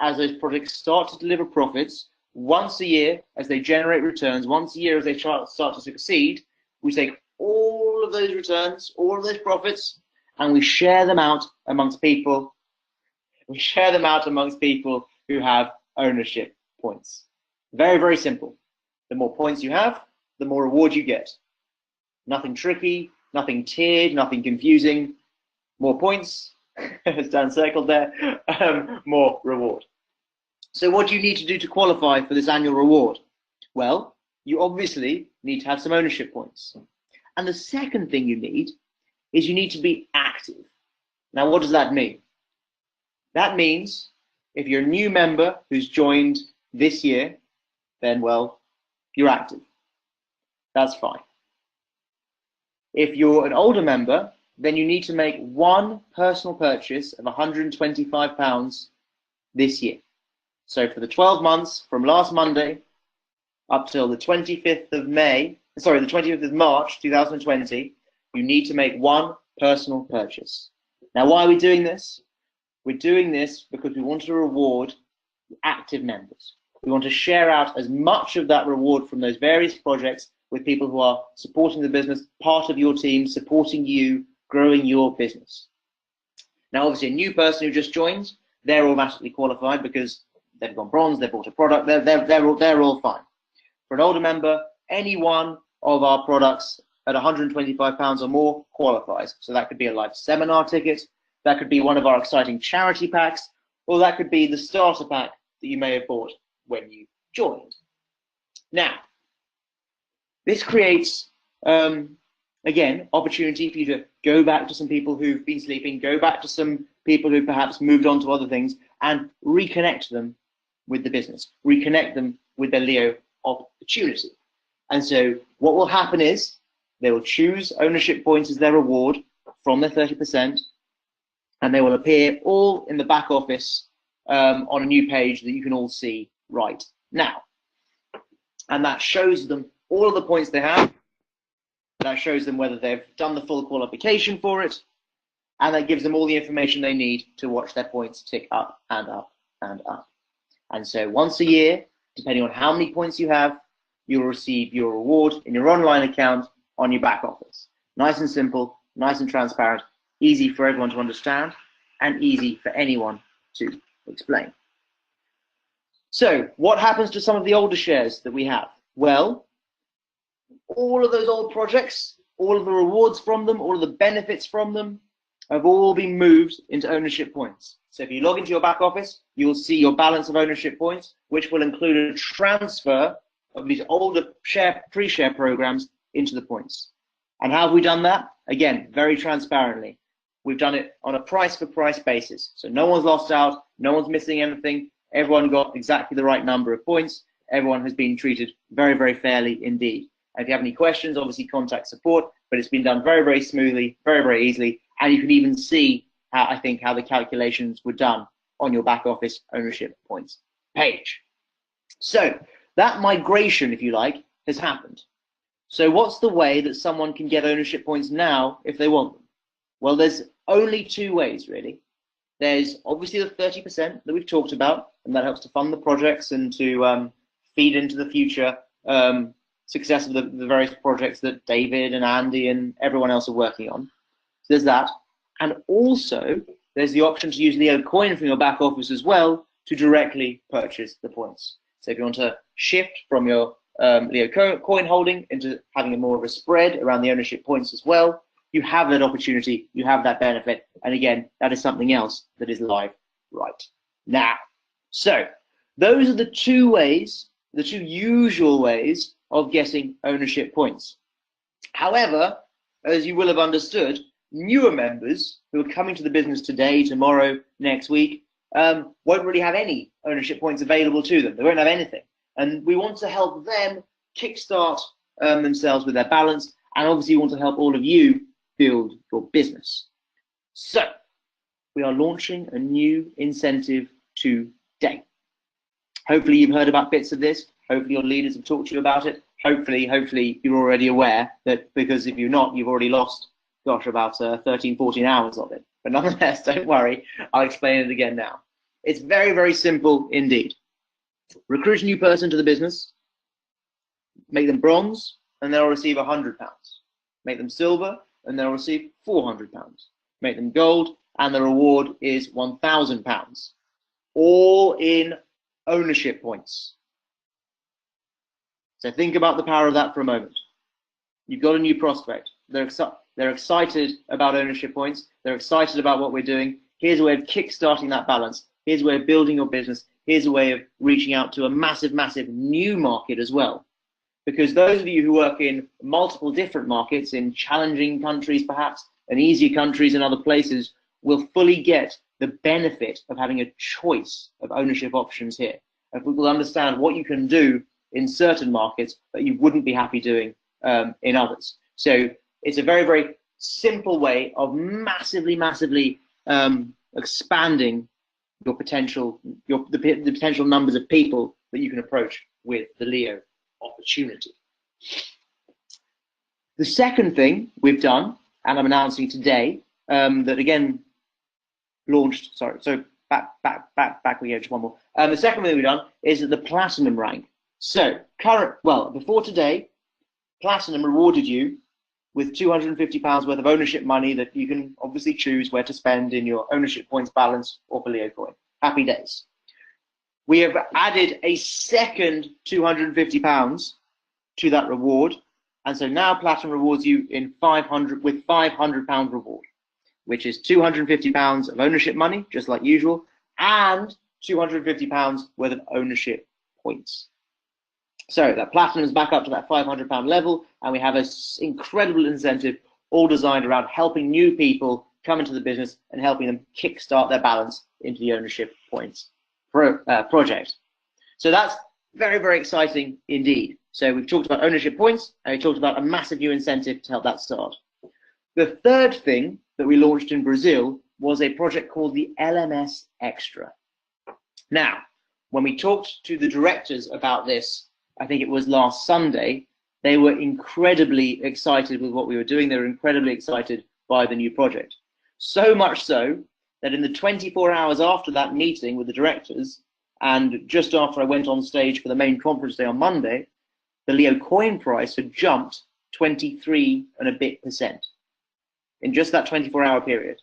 Speaker 4: as those projects start to deliver profits, once a year as they generate returns, once a year as they start to succeed, we take all of those returns, all of those profits, and we share them out amongst people. We share them out amongst people who have ownership points. Very, very simple. The more points you have, the more reward you get. Nothing tricky, nothing tiered, nothing confusing. More points, as Dan circled there, more reward. So what do you need to do to qualify for this annual reward? Well, you obviously need to have some ownership points. And the second thing you need is you need to be active. Now, what does that mean? That means if you're a new member who's joined this year, then, well, you're active. That's fine. If you're an older member, then you need to make one personal purchase of £125 this year. So for the 12 months from last Monday up till the 25th of March 2020, you need to make one personal purchase. Now, why are we doing this? We're doing this because we want to reward active members. We want to share out as much of that reward from those various projects with people who are supporting the business, part of your team, supporting you, growing your business. Now, obviously, a new person who just joins, they're automatically qualified because they've gone bronze, they've bought a product, they're all fine. For an older member, any one of our products at £125 or more qualifies. So that could be a live seminar ticket, that could be one of our exciting charity packs, or that could be the starter pack that you may have bought when you joined. Now, this creates, again, opportunity for you to go back to some people who've been sleeping, go back to some people who perhaps moved on to other things, and reconnect them with the business, reconnect them with their Leo opportunity. And so what will happen is they will choose ownership points as their reward from their 30%, and they will appear all in the back office on a new page that you can all see right now. And that shows them all of the points they have. That shows them whether they've done the full qualification for it, and that gives them all the information they need to watch their points tick up and up and up. And so once a year, depending on how many points you have, you'll receive your reward in your online account on your back office. Nice and simple, nice and transparent, easy for everyone to understand, and easy for anyone to explain. So what happens to some of the older shares that we have? Well, all of those old projects, all of the rewards from them, all of the benefits from them have all been moved into ownership points. So if you log into your back office, you'll see your balance of ownership points, which will include a transfer of these older pre-share programs into the points. And how have we done that? Again, very transparently. We've done it on a price-for-price basis. So no one's lost out, no one's missing anything. Everyone got exactly the right number of points. Everyone has been treated very, very fairly indeed. And if you have any questions, obviously contact support, but it's been done very, very smoothly, very, very easily. And you can even see how the calculations were done on your back office ownership points page. So that migration, if you like, has happened. So what's the way that someone can get ownership points now if they want them? Well, there's only two ways, really. There's obviously the 30% that we've talked about, and that helps to fund the projects and to feed into the future success of the various projects that David and Andy and everyone else are working on. So there's that. And also, there's the option to use Leo Coin from your back office as well to directly purchase the points. So if you want to shift from your Leo Coin holding into having more of a spread around the ownership points as well, you have that opportunity, you have that benefit. And again, that is something else that is live right now. So those are the two ways, the two usual ways of getting ownership points. However, as you will have understood, newer members who are coming to the business today, tomorrow, next week, won't really have any ownership points available to them. They won't have anything. And we want to help them kickstart themselves with their balance. And obviously, we want to help all of you build your business. So we are launching a new incentive today. Hopefully, you've heard about bits of this. Hopefully, your leaders have talked to you about it. Hopefully, you're already aware that, because if you're not, you've already lost, gosh, about 13, 14 hours of it. But nonetheless, don't worry, I'll explain it again now. It's very, very simple indeed. Recruit a new person to the business, make them bronze, and they'll receive £100. Make them silver, and they'll receive £400. Make them gold, and the reward is £1,000. All in ownership points. So think about the power of that for a moment. You've got a new prospect. They're excited about ownership points. They're excited about what we're doing. Here's a way of kickstarting that balance. Here's a way of building your business. Here's a way of reaching out to a massive, massive new market as well. Because those of you who work in multiple different markets, in challenging countries perhaps, and easier countries in other places, will fully get the benefit of having a choice of ownership options here. And we will understand what you can do in certain markets that you wouldn't be happy doing in others. So it's a very, very simple way of massively, massively expanding your potential, the potential numbers of people that you can approach with the Leo opportunity. The second thing we've done, and I'm announcing today, that again launched. Sorry, so back we go. Just one more. The second thing we've done is the platinum rank. So before today, platinum rewarded you with £250 worth of ownership money that you can obviously choose where to spend in your ownership points balance or for Leo Coin. Happy days. We have added a second £250 to that reward, and so now Platinum rewards you in £500 reward, which is £250 of ownership money, just like usual, and £250 worth of ownership points. So that Platinum is back up to that £500 level, and we have an incredible incentive all designed around helping new people come into the business and helping them kickstart their balance into the ownership points project. So that's very, very exciting indeed. So we've talked about ownership points, and we talked about a massive new incentive to help that start. The third thing that we launched in Brazil was a project called the LMS Extra. Now, when we talked to the directors about this, I think it was last Sunday, they were incredibly excited with what we were doing. They were incredibly excited by the new project. So much so that in the 24 hours after that meeting with the directors, and just after I went on stage for the main conference day on Monday, the Leo coin price had jumped 23% and a bit in just that 24-hour period.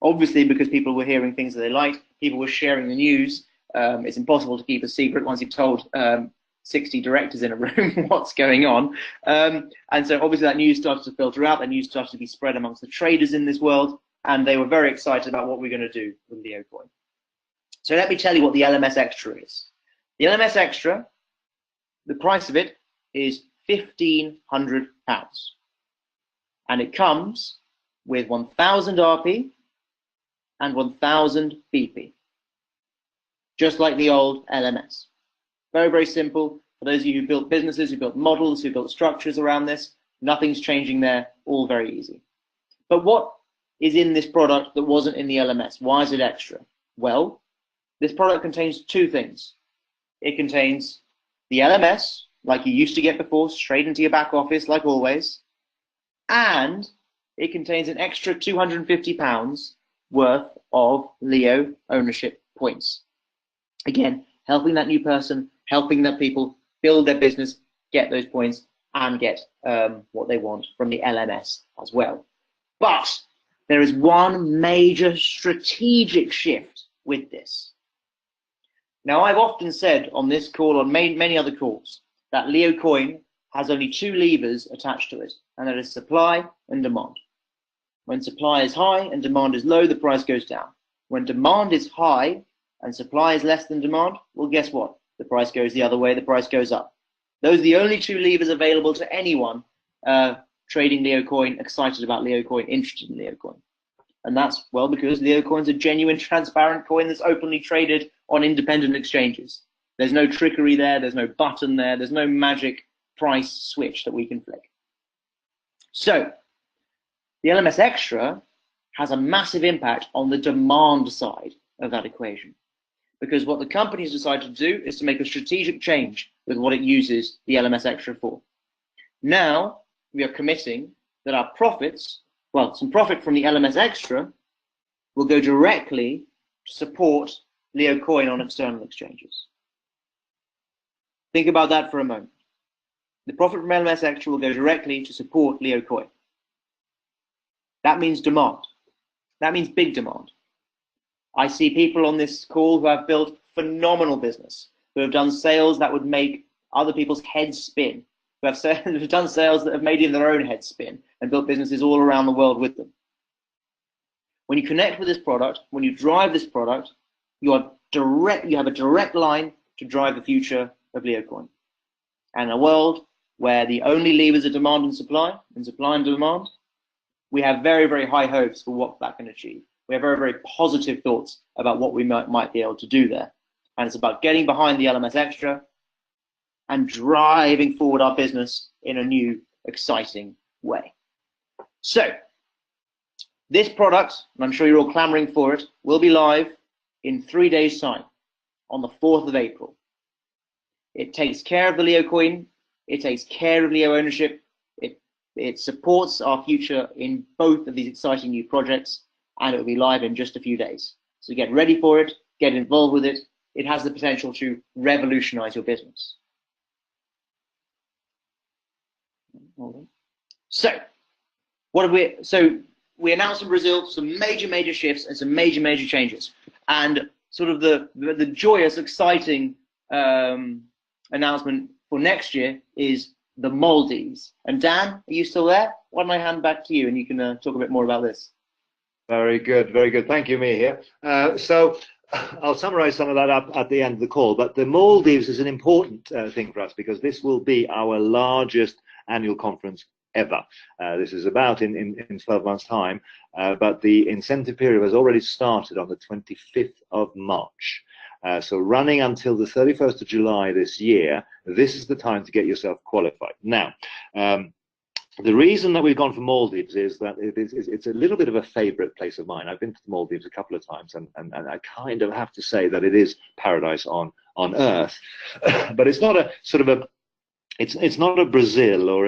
Speaker 4: Obviously, because people were hearing things that they liked, people were sharing the news. It's impossible to keep a secret once you've told 60 directors in a room what's going on. And so obviously that news started to filter out, that news started to be spread amongst the traders in this world, and they were very excited about what we're going to do with Leo coin. So let me tell you what the LMS Extra is. The LMS Extra, the price of it is £1,500, and it comes with 1,000 RP and 1,000 BP, just like the old LMS. Very, very simple. For those of you who built businesses, who built models, who built structures around this, nothing's changing there, all very easy. But what is in this product that wasn't in the LMS? Why is it extra? Well, this product contains two things. It contains the LMS, like you used to get before, straight into your back office, like always, and it contains an extra £250 worth of Leo ownership points. Again, helping that new person, helping that people build their business, get those points, and get what they want from the LMS as well. But there is one major strategic shift with this. Now, I've often said on this call, on many other calls, that Leo Coin has only two levers attached to it, and that is supply and demand. When supply is high and demand is low, the price goes down. When demand is high and supply is less than demand, well, guess what? The price goes the other way, the price goes up. Those are the only two levers available to anyone trading Leo Coin, excited about Leo Coin, interested in Leo Coin. And that's, well, because Leo Coin's a genuine, transparent coin that's openly traded on independent exchanges. There's no trickery there, there's no button there, there's no magic price switch that we can flick. So, the LMS Extra has a massive impact on the demand side of that equation. Because what the company's decided to do is to make a strategic change with what it uses the LMS Extra for. Now, we are committing that our profits, well, some profit from the LMS Extra will go directly to support Leo Coin on external exchanges. Think about that for a moment. The profit from LMS Extra will go directly to support Leo Coin. That means demand. That means big demand. I see people on this call who have built phenomenal business, who have done sales that would make other people's heads spin, who have done sales that have made even their own heads spin and built businesses all around the world with them. When you connect with this product, when you drive this product, you have a direct line to drive the future of Leo Coin. And in a world where the only levers are demand and supply and demand, we have very, very high hopes for what that can achieve. We have very, very positive thoughts about what we might be able to do there. And it's about getting behind the LMS Extra and driving forward our business in a new, exciting way. So, this product, and I'm sure you're all clamoring for it, will be live in 3 days' time, on the 4th of April. It takes care of the Leo Coin, it takes care of Leo ownership, it supports our future in both of these exciting new projects, and it will be live in just a few days. So get ready for it, get involved with it. It has the potential to revolutionize your business. So, we announced in Brazil some major shifts and some major changes. And sort of the joyous, exciting announcement for next year is the Maldives. And Dan, are you still there? Why don't I hand back to you and you can talk a bit more about this.
Speaker 1: Very good, very good. Thank you, Mihir. So I'll summarize some of that up at the end of the call, but the Maldives is an important thing for us because this will be our largest annual conference ever. This is about in 12 months' time, but the incentive period has already started on the 25th of March. So running until the 31st of July this year, this is the time to get yourself qualified. Now, the reason that we've gone for Maldives is that it's a little bit of a favorite place of mine. I've been to the Maldives a couple of times, and I kind of have to say that it is paradise on earth. But it's not a sort of a it's not a Brazil or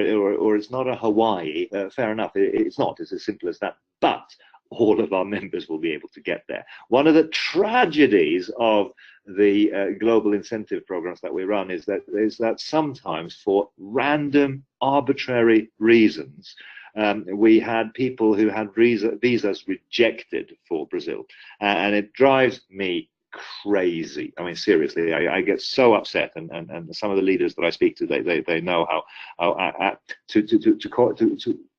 Speaker 1: it's not a Hawaii. Fair enough, it's not. It's as simple as that. But all of our members will be able to get there. One of the tragedies of the global incentive programs that we run is that sometimes, for random, arbitrary reasons, we had people who had visas rejected for Brazil, and it drives me crazy. I mean, seriously, I get so upset, and some of the leaders that I speak to, they know how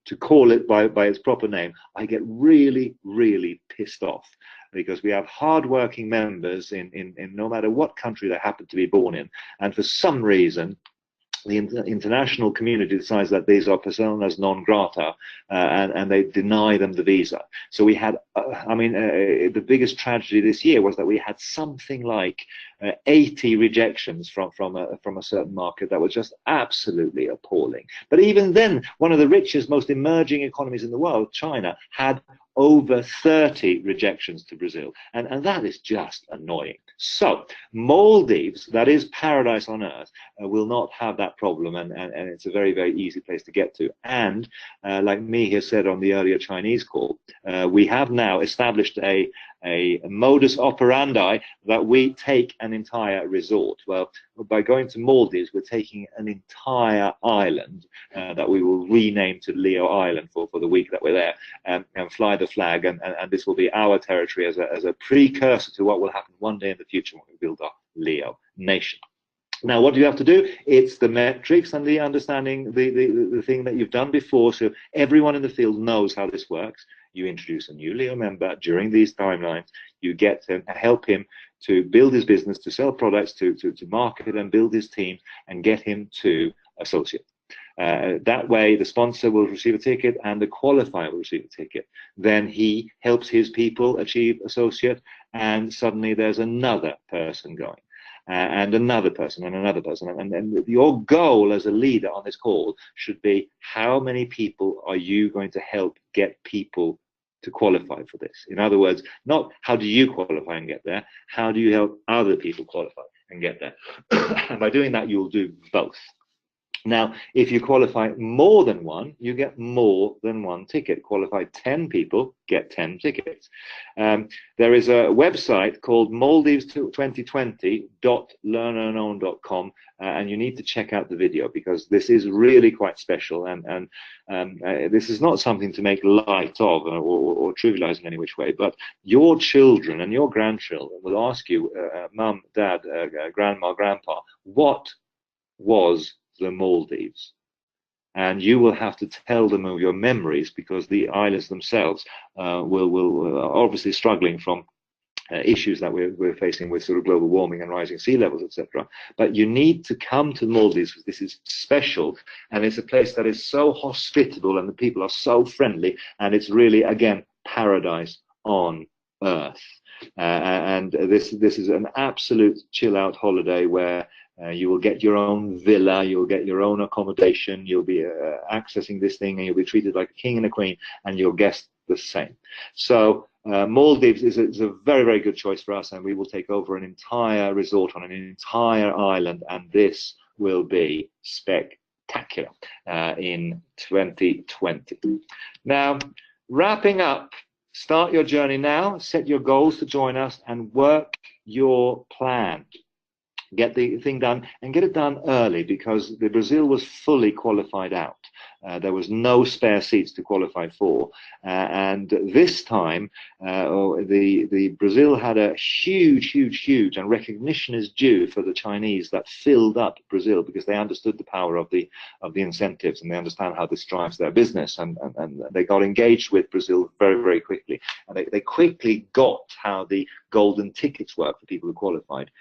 Speaker 1: to call it by its proper name. I get really pissed off because we have hard-working members in no matter what country they happen to be born in, and for some reason the international community decides that these are personas non grata, and they deny them the visa. So we had, the biggest tragedy this year was that we had something like 80 rejections from a certain market that was just absolutely appalling. But even then, one of the richest, most emerging economies in the world, China, had over 30 rejections to Brazil, and that is just annoying. So Maldives, that is paradise on earth, will not have that problem, and it's a very, very easy place to get to. And like me here said on the earlier Chinese call, we have now established a modus operandi that we take an entire resort. Well, by going to Maldives, we're taking an entire island that we will rename to Leo Island for the week that we're there, and fly the flag, and this will be our territory as a precursor to what will happen one day in the future when we build our Leo nation. Now, what do you have to do? It's the metrics and the understanding, the thing that you've done before, so everyone in the field knows how this works. You introduce a new Leo member during these timelines. You get to help him to build his business, to sell products, to market and build his team, and get him to associate. That way, the sponsor will receive a ticket and the qualifier will receive a ticket. Then he helps his people achieve associate, and suddenly there's another person going. And another person and another person, and your goal as a leader on this call should be, how many people are you going to help get people to qualify for this? In other words, not how do you qualify and get there, how do you help other people qualify and get there? And by doing that, you'll do both. Now, if you qualify more than one, you get more than one ticket. Qualify 10 people, get 10 tickets. There is a website called Maldives2020.learnerandown.com, and you need to check out the video, because this is really quite special, and this is not something to make light of or trivialize in any which way, but your children and your grandchildren will ask you, Mum, Dad, Grandma, Grandpa, what was the Maldives? And you will have to tell them of your memories, because the islands themselves will obviously struggling from issues that we're facing with sort of global warming and rising sea levels, etc. But you need to come to Maldives, because this is special, and it's a place that is so hospitable, and the people are so friendly, and it's really, again, paradise on earth. And this is an absolute chill out holiday where you will get your own villa, you'll get your own accommodation, you'll be accessing this thing, and you'll be treated like a king and a queen, and your guests the same. So Maldives is a very, very good choice for us, and we will take over an entire resort on an entire island, and this will be spectacular in 2020. Now, wrapping up, start your journey now, set your goals to join us, and work your plan. Get the thing done, and get it done early, because the Brazil was fully qualified out. There was no spare seats to qualify for, and this time the Brazil had a huge, and recognition is due for the Chinese that filled up Brazil, because they understood the power of the incentives, and they understand how this drives their business, and they got engaged with Brazil very, very quickly, and they quickly got how the golden tickets work for people who qualified.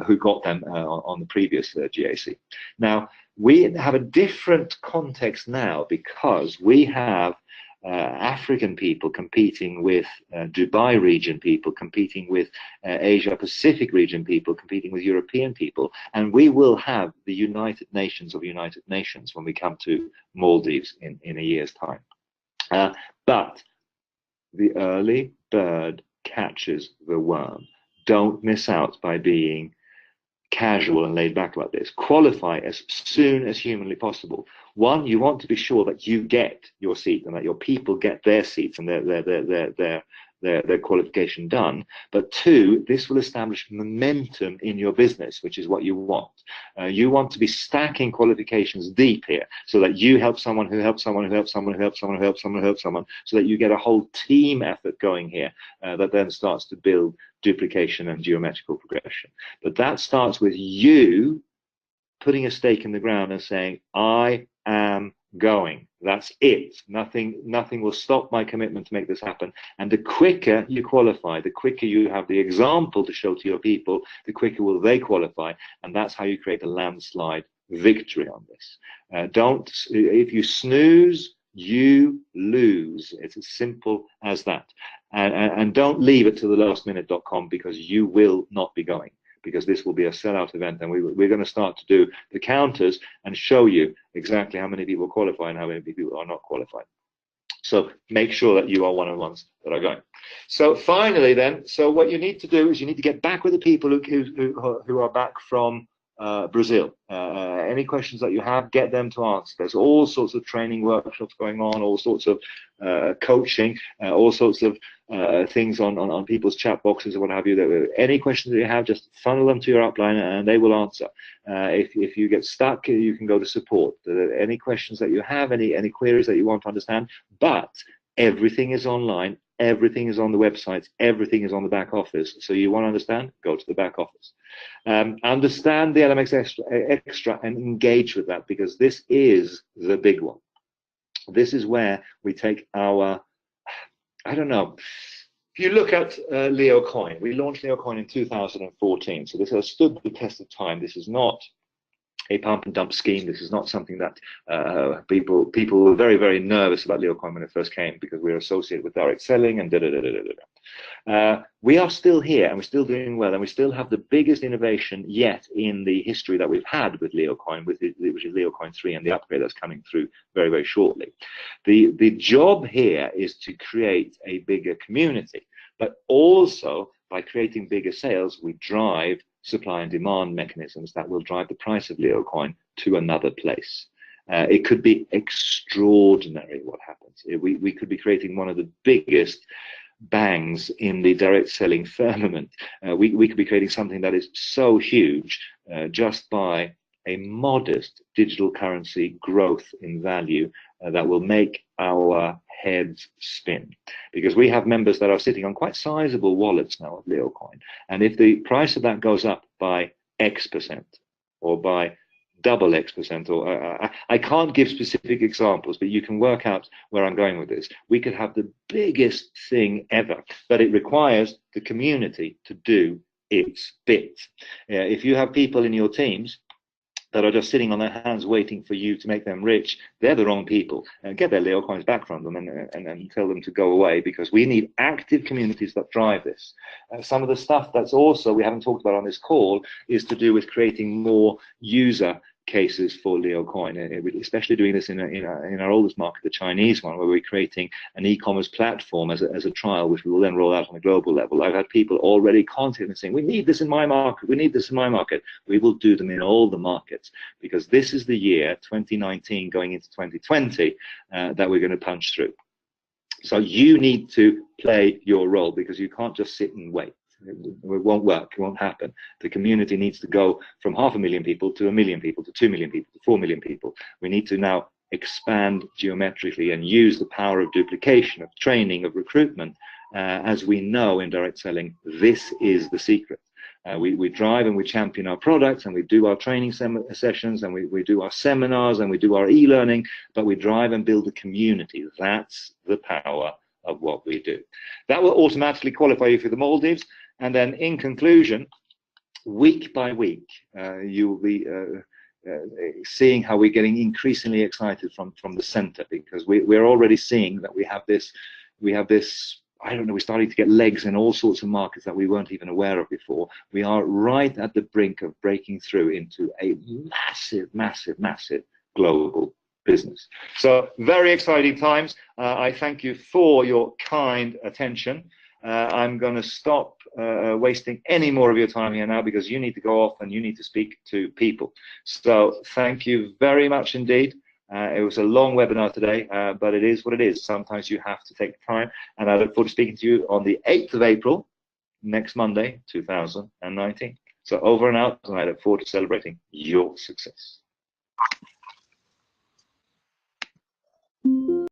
Speaker 1: Who got them on the previous GAC. Now, we have a different context now, because we have African people competing with Dubai region people, competing with Asia Pacific region people, competing with European people, and we will have the United Nations of United Nations when we come to Maldives in a year's time. But the early bird catches the worm. Don't miss out by being casual and laid back like this. Qualify as soon as humanly possible. One, you want to be sure that you get your seat, and that your people get their seats and their qualification done. But two, this will establish momentum in your business, which is what you want. You want to be stacking qualifications deep here, so that you help someone who helps someone who helps someone who helps someone who helps someone who helps someone, so that you get a whole team effort going here that then starts to build duplication and geometrical progression. But that starts with you putting a stake in the ground and saying, I am going. That's it. Nothing will stop my commitment to make this happen. And the quicker you qualify, the quicker you have the example to show to your people, the quicker will they qualify. And that's how you create a landslide victory on this. If you snooze, you lose. It's as simple as that. And don't leave it to the lastminute.com, because you will not be going. because this will be a sellout event, and we're going to start to do the counters and show you exactly how many people qualify and how many people are not qualified. So make sure that you are one of the ones that are going. So finally then, so what you need to do is you need to get back with the people who are back from Brazil. Any questions that you have, get them to answer. There's all sorts of training workshops going on, all sorts of coaching, all sorts of things on people's chat boxes or what have you. Any questions that you have, just funnel them to your upline and they will answer. If you get stuck, you can go to support. Any questions that you have, any queries that you want to understand, but everything is online. Everything is on the websites. Everything is on the back office. So you want to understand? Go to the back office. Understand the LMX extra and engage with that, because this is the big one. This is where we take our, I don't know, if you look at Leo Coin, we launched Leo Coin in 2014. So this has stood the test of time. This is not a pump and dump scheme. This is not something that people were very, very nervous about Leo Coin when it first came, because we are associated with direct selling and we are still here and we're still doing well, and we still have the biggest innovation yet in the history that we've had with Leo Coin, which is Leo Coin 3 and the upgrade that's coming through very, very shortly. The job here is to create a bigger community, but also by creating bigger sales, we drive supply and demand mechanisms that will drive the price of Leo Coin to another place. It could be extraordinary what happens. We could be creating one of the biggest bangs in the direct selling firmament. We could be creating something that is so huge just by a modest digital currency growth in value that will make our heads spin, because we have members that are sitting on quite sizable wallets now of Leo Coin, and if the price of that goes up by X% or by double X%, or I can't give specific examples, but you can work out where I'm going with this. We could have the biggest thing ever, but it requires the community to do its bit. If you have people in your teams that are just sitting on their hands waiting for you to make them rich, they're the wrong people. Get their Leo Coins back from them and tell them to go away, because we need active communities that drive this. Some of the stuff that's also we haven't talked about on this call is to do with creating more user cases for Leo Coin, especially doing this in our oldest market, the Chinese one, where we're creating an e-commerce platform as a trial, which we will then roll out on a global level. I've had people already contact me saying, we need this in my market, we need this in my market. We will do them in all the markets, because this is the year 2019 going into 2020 that we're going to punch through. So you need to play your role, because you can't just sit and wait. It won't work, it won't happen. The community needs to go from 500,000 people to 1 million people to 2 million people to 4 million people. We need to now expand geometrically and use the power of duplication, of training, of recruitment. As we know in direct selling, this is the secret. We drive and we champion our products, and we do our training sessions, and we do our seminars, and we do our e-learning, but we drive and build a community. That's the power of what we do. That will automatically qualify you for the Maldives. And then in conclusion, week by week, you will be seeing how we're getting increasingly excited from the center, because we're already seeing that we have this, I don't know, we're starting to get legs in all sorts of markets that we weren't even aware of before. We are right at the brink of breaking through into a massive, massive, massive global business. So very exciting times. I thank you for your kind attention. I'm going to stop wasting any more of your time here now, because you need to go off and you need to speak to people. So thank you very much indeed. It was a long webinar today, but it is what it is. Sometimes you have to take time, and I look forward to speaking to you on the 8th of April, next Monday, 2019. So over and out, and I look forward to celebrating your success.